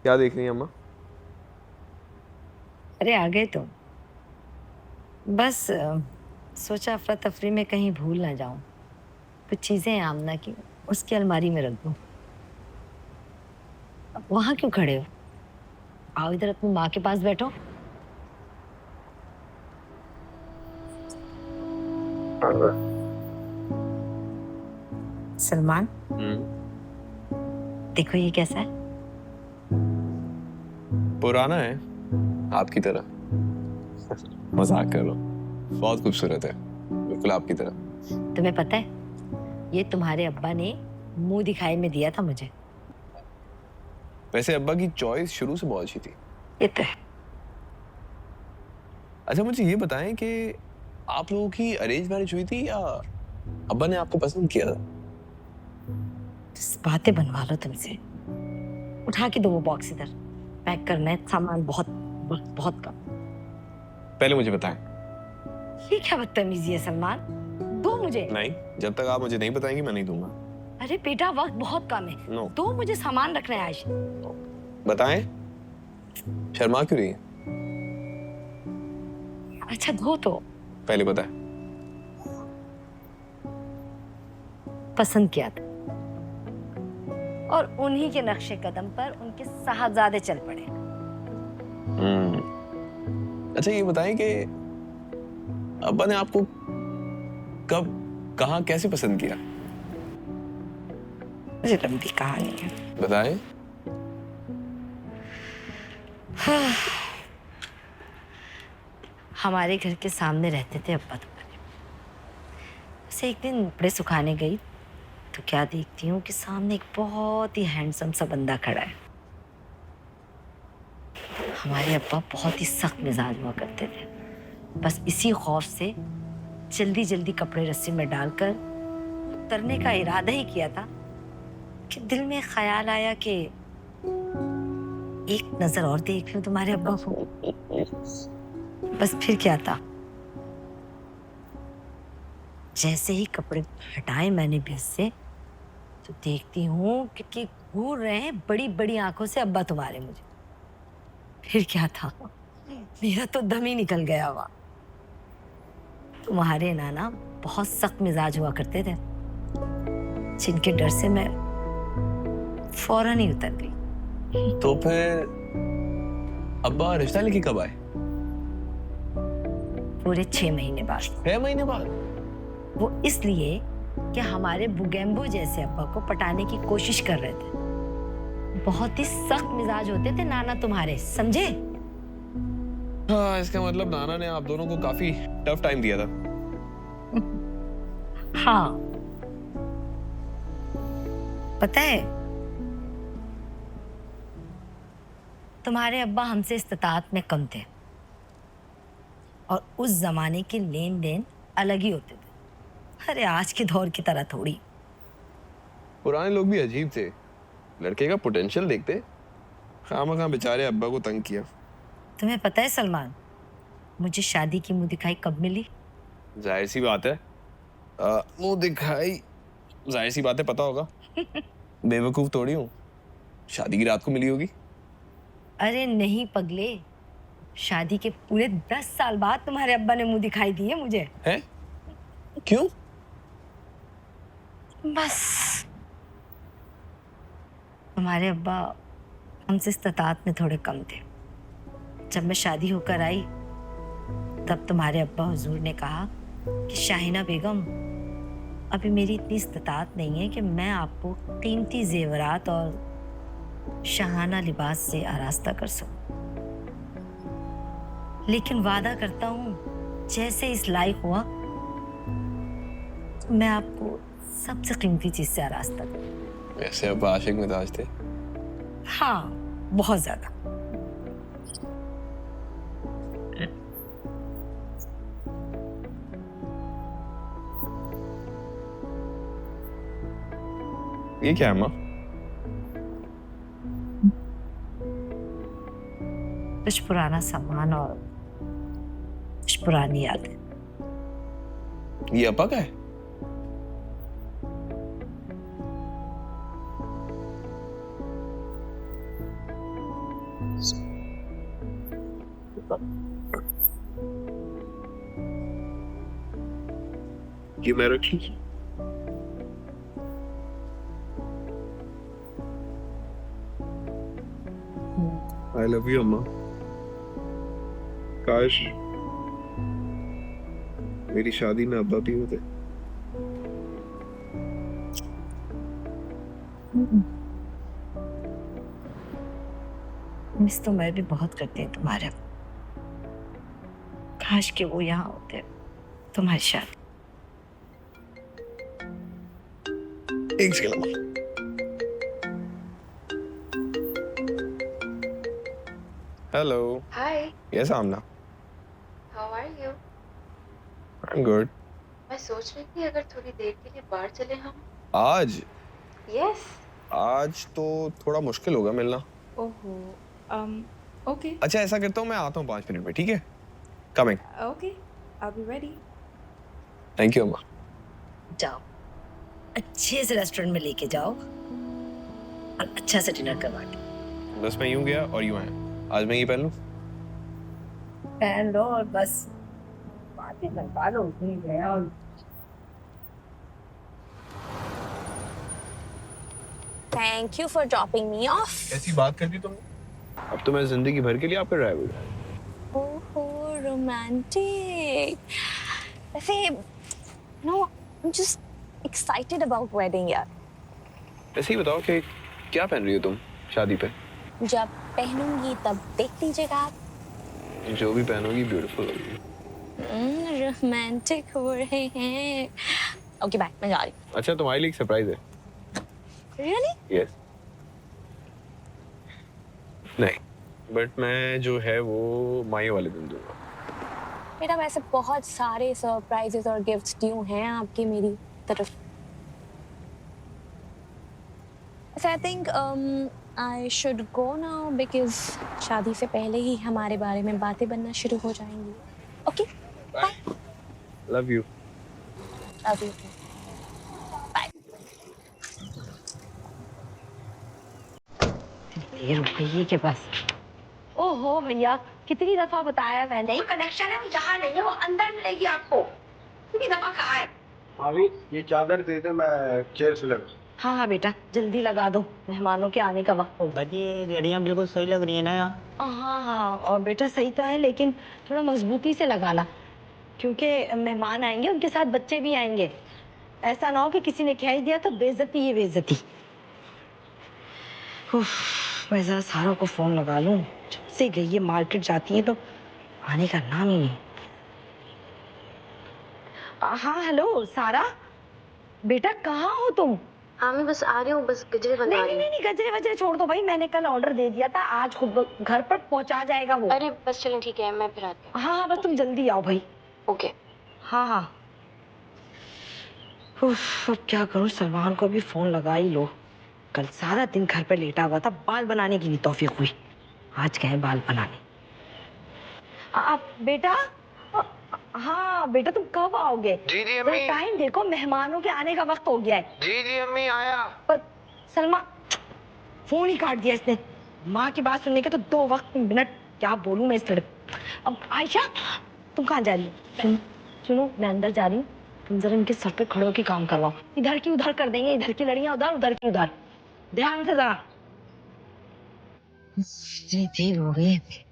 क्या देख रही हैं अम्मा? अरे आ गए तुम। बस सोचा अफरा तफरी में कहीं भूल ना जाऊं। कुछ चीजें हैं आमना की, उसकी अलमारी में रख दूं। अब वहां क्यों खड़े हो? आओ इधर अपनी माँ के पास बैठो। सलमान, हम्म। देखो ये कैसा है। पुराना है, आपकी तरह। मजाक कर रहा हूँ, बहुत खूबसूरत है, बिल्कुल आपकी तरह। तुम्हें पता है, ये तुम्हारे अब्बा ने मुंह दिखाई में दिया था मुझे। वैसे अब्बा की चॉइस शुरू से बहुत अच्छी थी। ये तो है। अच्छा मुझे ये बताएं कि आप लोगों की अरेंज मैरिज हुई थी या अब्बा ने आपको पसंद किया था? बस बातें बनवा लो तुमसे। उठा के दो वो बॉक्स इधर। पैक करना है सामान, बहुत बहुत बहुत कम। पहले मुझे बताएं। ये क्या बदतमीजी है सलमान? दो मुझे। नहीं, जब तक आप मुझे नहीं बताएंगी मैं नहीं दूंगा। अरे बेटा, वक्त बहुत कम है। नो। दो मुझे सामान रखना है आज। बताएं, शर्मा क्यों रही है? अच्छा दो तो। पहले बताएं। पसंद किया था और उन्हीं के नक्शे कदम पर उनके साहबजादे चल पड़े। हम्म। अच्छा ये बताएं कि अब्बा ने आपको कब, कहाँ, कैसे पसंद किया? मुझे लंबी कहानी है। बताएं। हमारे घर के सामने रहते थे अब्बा तुम्हारे। उसे एक दिन कपड़े सुखाने गई तो क्या देखती हूँ कि सामने एक बहुत ही हैंडसम सा बंदा खड़ा है। हमारे अब्बा बहुत ही सख्त मिजाज हुआ करते थे। बस इसी खौफ से जल्दी जल्दी कपड़े रस्सी में डालकर उतरने का इरादा ही किया था कि दिल में ख्याल आया कि एक नजर और देख लूं तुम्हारे अब्बा को। बस फिर क्या था, जैसे ही कपड़े हटाए मैंने बीच से, तो देखती हूँ कि घूर रहे हैं बड़ी बड़ी आंखों से अब्बा तुम्हारे मुझे। फिर क्या था, मेरा तो दम ही निकल गया हुआ। तुम्हारे नाना बहुत सख्त मिजाज हुआ करते थे, जिनके डर से मैं फौरन ही उतर गई। तो फिर अब्बा रिश्ता लेके कब आए? पूरे 6 महीने बाद। 6 महीने बाद? वो इसलिए कि हमारे बुगेम्बो जैसे अब्बा को पटाने की कोशिश कर रहे थे। बहुत ही सख्त मिजाज होते थे नाना तुम्हारे, समझे? हाँ, इसका मतलब नाना ने आप दोनों को काफी टफ टाइम दिया था। हाँ, पता है तुम्हारे अब्बा हमसे इस्तात में कम थे और उस जमाने के लेन देन अलग ही होते थे। अरे आज के दौर की तरह थोड़ी। पुराने लोग भी अजीब थे, लड़के का पोटेंशियल देखते, खामखा बेचारे अब्बा को तंग किया। तुम्हें पता है सलमान, मुझे शादी की मुंह दिखाई कब मिली? जाहिर सी बात है। मुंह दिखाई, जाहिर सी बात है, पता होगा। बेवकूफ थोड़ी हूँ, शादी की रात को मिली होगी। अरे नहीं पगले, शादी के पूरे 10 साल बाद तुम्हारे अब्बा ने मुंह दिखाई दी है मुझे। है? क्यों? बस तुम्हारे अब्बा हमसे इस्तात में थोड़े कम थे। जब मैं शादी होकर आई तब तुम्हारे अब्बा हुजूर ने कहा कि शाहिना बेगम, अभी मेरी इतनी इस्तात नहीं है कि मैं आपको कीमती जेवरात और शाहाना लिबास से आरास्ता कर सकूं, लेकिन वादा करता हूँ जैसे इस लायक हुआ तो मैं आपको सबसे कीमती चीज से आरास्ता करूं। वैसे अब्बा आशिक मिजाज थे। हाँ, बहुत ज्यादा। ये क्या है अम्मा? कुछ पुराना सामान और कुछ पुरानी यादें। ये अब्बा का है? ये मैं रख लूं? आई लव यू अम्मा। काश मेरी शादी में अब्बा भी होते। मिस तो मैं भी बहुत करती हूँ तुम्हारे। काश कि वो यहाँ होते तुम्हारी शादी। एक second. Hello. Hi, yes Aamna. how are you? I am good. मैं सोच रही थी अगर थोड़ी देर के लिए बाहर चले हम। आज Yes. आज तो थोड़ा मुश्किल होगा मिलना। ओहो, um, okay, अच्छा ऐसा करता हूँ, मैं आता हूँ 5 मिनट में, ठीक है? Coming. okay, I'll be ready. Thank you अम्मा। जाओ, अच्छे से रेस्टोरेंट में लेके जाओ और अच्छा से डिनर करवा के बस मैं यूं गया और यूं आया। आज मैं ये पहन लूं? पहन लो और बस बातें बनवा लो। गया और Thank you for dropping me off. कैसी बात कर दी तुमने? अब तो मैं जिंदगी भर के लिए आपका ड्राइवर हूं। Oh, romantic. वैसे, I'm just excited about wedding यार. ऐसे ही बताओ कि क्या पहन रही हो तुम शादी पे? जब पहनूंगी तब देख लीजिएगा आप. जो भी पहनोगी ब्यूटीफुल होगी। रोमांटिक हो रहे हैं. ओके बाय, मैं जा रही अच्छा तुम्हारे लिए एक सरप्राइज है। हूँ. Really? यस। नहीं, बट मैं जो है वो माई वाले दिन दूंगा। बेटा वैसे बहुत सारे सरप्राइजेस और गिफ्ट्स ड्यू हैं आपकी मेरी तरफ. So I think I should go now because शादी से पहले ही हमारे बारे में बातें बनना शुरू हो जाएंगी. Okay? Bye. Love you. Love you. Bye. देर हो गई है के बस। ओहो भैया, कितनी दफा बताया मैंने, कनेक्शन है जहाँ नहीं है वो अंदर मिलेगी आपको। कितनी दफा कहा है। भाभी ये चादर दे दे, मैं चेयर से लगा। हाँ हाँ बेटा, जल्दी लगा दो, मेहमानों के आने का वक्त हो गया। बाजी रेडियाँ बिल्कुल सही लग रही है ना यार। हाँ हाँ, और बेटा सही तो है लेकिन थोड़ा मजबूती से लगाना, क्योंकि मेहमान आएंगे, उनके साथ बच्चे भी आएंगे। ऐसा ना हो कि किसी ने कह ही दिया तो बेइज्जती ही बेइज्जती। उफ, मैं जरा सारा को फोन लगा लूं। जब से गई है मार्केट जाती है तो आने का नाम ही नहीं। हाँ हेलो सारा, बेटा कहाँ हो तुम? हाँ मैं बस आ रही हूँ, बस गजरे बनवा नहीं रही नहीं हूँ। नहीं, गजरे वजरे छोड़ दो भाई, मैंने कल ऑर्डर दे दिया था, आज खुद घर पर पहुंचा जाएगा वो। अरे बस चलो ठीक है, मैं फिर आती हूँ। हाँ हाँ, बस तुम जल्दी आओ भाई। ओके। हाँ हाँ। उफ, अब क्या करूं, सलमान को भी फोन लगा ही लो। कल सारा दिन घर पे लेटा हुआ था, बाल बनाने की नहीं तौफीक हुई, आज गए बाल बनाने। बेटा, हाँ बेटा तुम कब आओगे? जी जी अम्मी। टाइम देखो, मेहमानों के आने का वक्त हो गया है। जी जी अम्मी आया। पर सलमा, फोन ही काट दिया इसने। माँ की बात सुनने के तो 2 वक्त मिनट, क्या बोलूं मैं इस लड़के। अब आयशा, तुम कहाँ जा रही हो? सुनो मैं अंदर जा रही हूँ, तुम जरा इनके सर पे खड़े होकर काम करवाओ। इधर की उधर कर देंगे, इधर की लड़ियां उधर, उधर की उधर। ध्यान से जरा। इतनी देर हो गई है।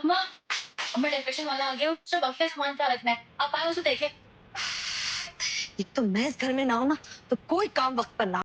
अम्मा अम्मा डेकोरेशन वाला आ गया हो, सब अपने सामान का रखना है, आप आए उसे देखें। एक तो मैं इस घर में ना हूं ना तो कोई काम वक्त पर ना